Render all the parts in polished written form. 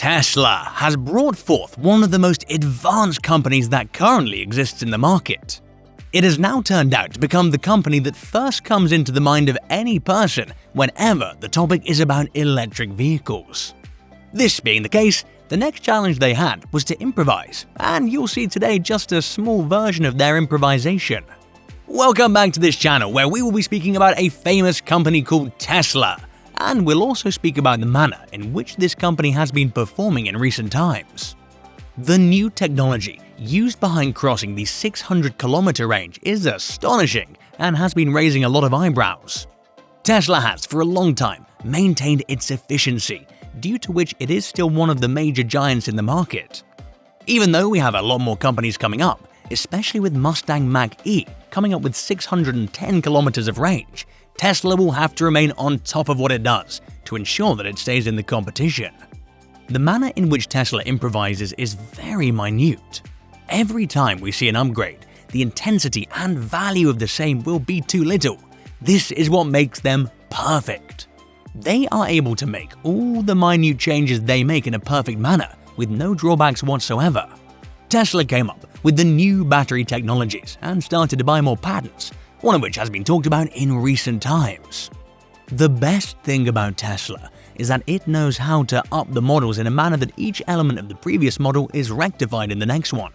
Tesla has brought forth one of the most advanced companies that currently exists in the market. It has now turned out to become the company that first comes into the mind of any person whenever the topic is about electric vehicles. This being the case, the next challenge they had was to improvise, and you'll see today just a small version of their improvisation. Welcome back to this channel where we will be speaking about a famous company called Tesla, and we'll also speak about the manner in which this company has been performing in recent times. The new technology used behind crossing the 600-kilometer range is astonishing and has been raising a lot of eyebrows. Tesla has for a long time maintained its efficiency, due to which it is still one of the major giants in the market. Even though we have a lot more companies coming up, especially with Mustang Mach-E coming up with 610 kilometers of range, Tesla will have to remain on top of what it does to ensure that it stays in the competition. The manner in which Tesla improvises is very minute. Every time we see an upgrade, the intensity and value of the same will be too little. This is what makes them perfect. They are able to make all the minute changes they make in a perfect manner with no drawbacks whatsoever. Tesla came up with the new battery technologies and started to buy more patents, one of which has been talked about in recent times. The best thing about Tesla is that it knows how to up the models in a manner that each element of the previous model is rectified in the next one.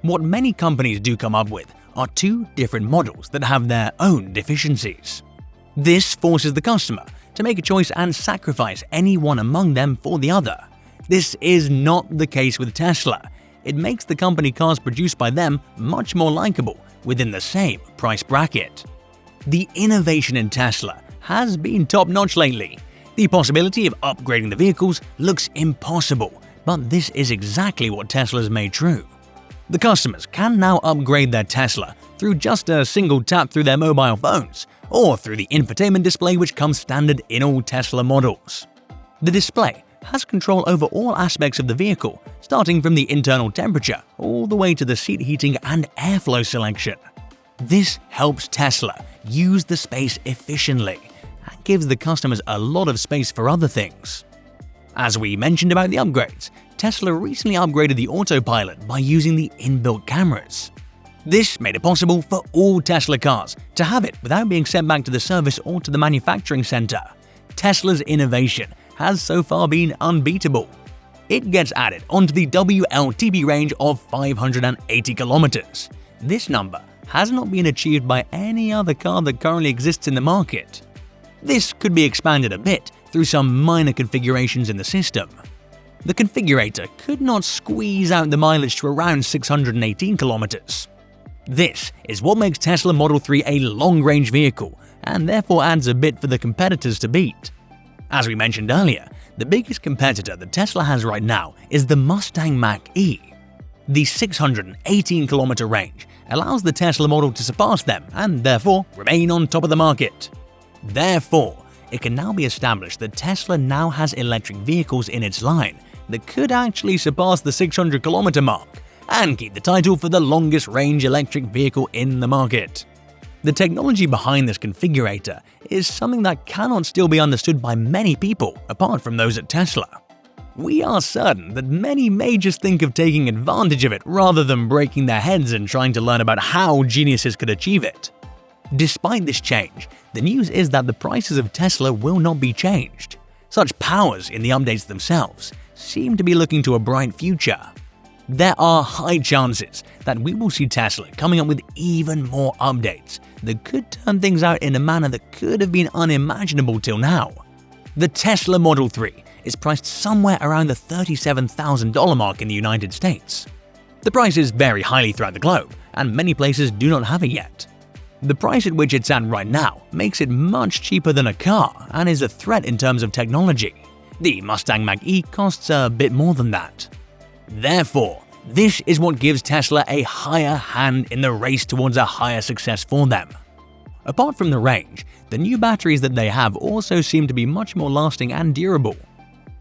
What many companies do come up with are two different models that have their own deficiencies. This forces the customer to make a choice and sacrifice any one among them for the other. This is not the case with Tesla. It makes the company cars produced by them much more likable within the same price bracket. The innovation in Tesla has been top-notch lately. The possibility of upgrading the vehicles looks impossible, but this is exactly what Tesla's made true. The customers can now upgrade their Tesla through just a single tap through their mobile phones, or through the infotainment display which comes standard in all Tesla models. The display has control over all aspects of the vehicle, starting from the internal temperature all the way to the seat heating and airflow selection. This helps Tesla use the space efficiently and gives the customers a lot of space for other things. As we mentioned about the upgrades, Tesla recently upgraded the autopilot by using the inbuilt cameras. This made it possible for all Tesla cars to have it without being sent back to the service or to the manufacturing center. Tesla's innovation has so far been unbeatable. It gets added onto the WLTP range of 580 kilometers. This number has not been achieved by any other car that currently exists in the market. This could be expanded a bit through some minor configurations in the system. The configurator could not squeeze out the mileage to around 618 kilometers. This is what makes Tesla Model 3 a long-range vehicle and therefore adds a bit for the competitors to beat. As we mentioned earlier, the biggest competitor that Tesla has right now is the Mustang Mach-E. The 618-kilometer range allows the Tesla model to surpass them and therefore remain on top of the market. Therefore, it can now be established that Tesla now has electric vehicles in its line that could actually surpass the 600-kilometer mark and keep the title for the longest range electric vehicle in the market. The technology behind this configurator is something that cannot still be understood by many people apart from those at Tesla. We are certain that many may just think of taking advantage of it rather than breaking their heads and trying to learn about how geniuses could achieve it. Despite this change, the news is that the prices of Tesla will not be changed. Such powers in the updates themselves seem to be looking to a bright future. There are high chances that we will see Tesla coming up with even more updates that could turn things out in a manner that could have been unimaginable till now. The Tesla Model 3 is priced somewhere around the $37,000 mark in the United States. The prices vary highly throughout the globe, and many places do not have it yet. The price at which it's at right now makes it much cheaper than a car and is a threat in terms of technology. The Mustang Mach-E costs a bit more than that. Therefore, this is what gives Tesla a higher hand in the race towards a higher success for them. Apart from the range, the new batteries that they have also seem to be much more lasting and durable.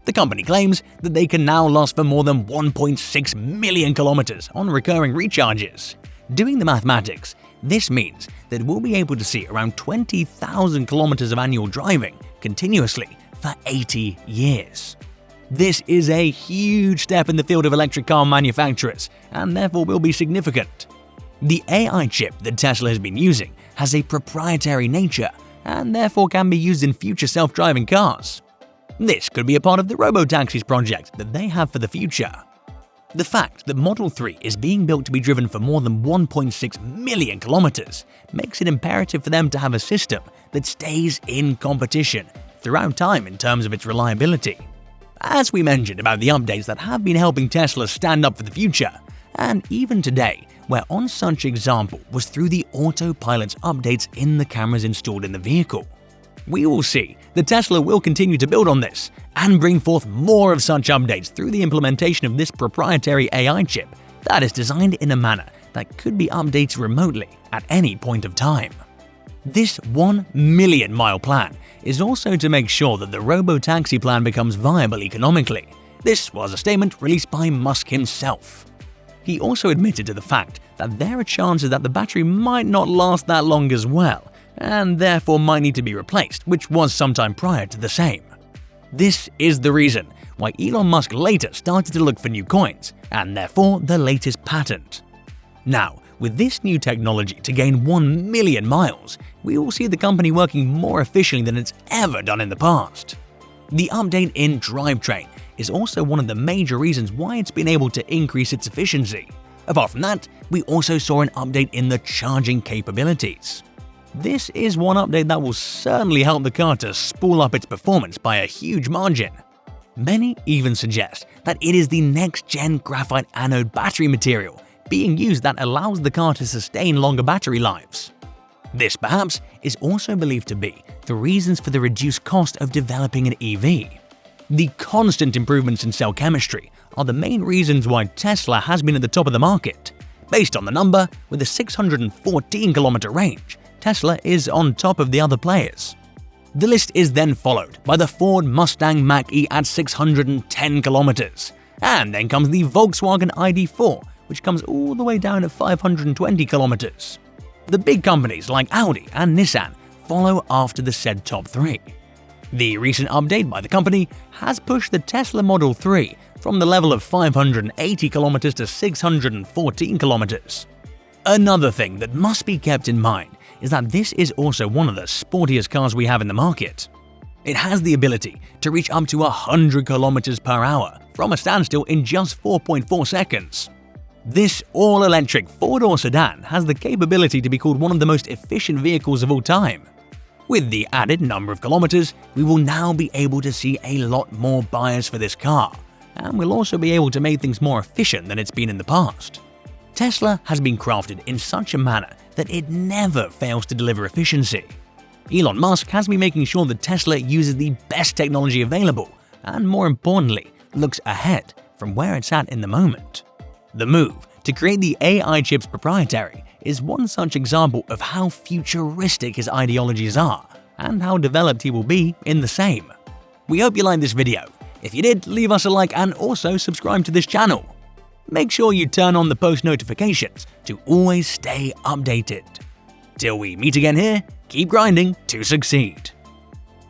The company claims that they can now last for more than 1.6 million kilometers on recurring recharges. Doing the mathematics, this means that we'll be able to see around 20,000 kilometers of annual driving continuously for 80 years. This is a huge step in the field of electric car manufacturers, and therefore will be significant. The AI chip that Tesla has been using has a proprietary nature, and therefore can be used in future self-driving cars. This could be a part of the robotaxis project that they have for the future. The fact that Model 3 is being built to be driven for more than 1.6 million kilometers makes it imperative for them to have a system that stays in competition throughout time in terms of its reliability. As we mentioned about the updates that have been helping Tesla stand up for the future, and even today, where one such example was through the autopilot's updates in the cameras installed in the vehicle. We will see that Tesla will continue to build on this and bring forth more of such updates through the implementation of this proprietary AI chip that is designed in a manner that could be updated remotely at any point of time. This 1 million mile plan is also to make sure that the robotaxi plan becomes viable economically. This was a statement released by Musk himself. He also admitted to the fact that there are chances that the battery might not last that long as well, and therefore might need to be replaced, which was sometime prior to the same. This is the reason why Elon Musk later started to look for new coins, and therefore the latest patent. Now, with this new technology to gain 1 million miles, we will see the company working more efficiently than it's ever done in the past. The update in drivetrain is also one of the major reasons why it's been able to increase its efficiency. Apart from that, we also saw an update in the charging capabilities. This is one update that will certainly help the car to spool up its performance by a huge margin. Many even suggest that it is the next-gen graphite anode battery material being used that allows the car to sustain longer battery lives. This perhaps is also believed to be the reasons for the reduced cost of developing an EV. The constant improvements in cell chemistry are the main reasons why Tesla has been at the top of the market. Based on the number, with a 614-kilometer range, Tesla is on top of the other players. The list is then followed by the Ford Mustang Mach-E at 610 kilometers, and then comes the Volkswagen ID.4, which comes all the way down at 520 kilometers. The big companies like Audi and Nissan follow after the said top three. The recent update by the company has pushed the Tesla Model 3 from the level of 580 kilometers to 614 kilometers. Another thing that must be kept in mind is that this is also one of the sportiest cars we have in the market. It has the ability to reach up to 100 kilometers per hour from a standstill in just 4.4 seconds. This all-electric four-door sedan has the capability to be called one of the most efficient vehicles of all time. With the added number of kilometers, we will now be able to see a lot more buyers for this car, and we'll also be able to make things more efficient than it's been in the past. Tesla has been crafted in such a manner that it never fails to deliver efficiency. Elon Musk has been making sure that Tesla uses the best technology available, and more importantly, looks ahead from where it's at in the moment. The move to create the AI chips proprietary is one such example of how futuristic his ideologies are, and how developed he will be in the same. We hope you liked this video. If you did, leave us a like and also subscribe to this channel. Make sure you turn on the post notifications to always stay updated. Till we meet again here, keep grinding to succeed.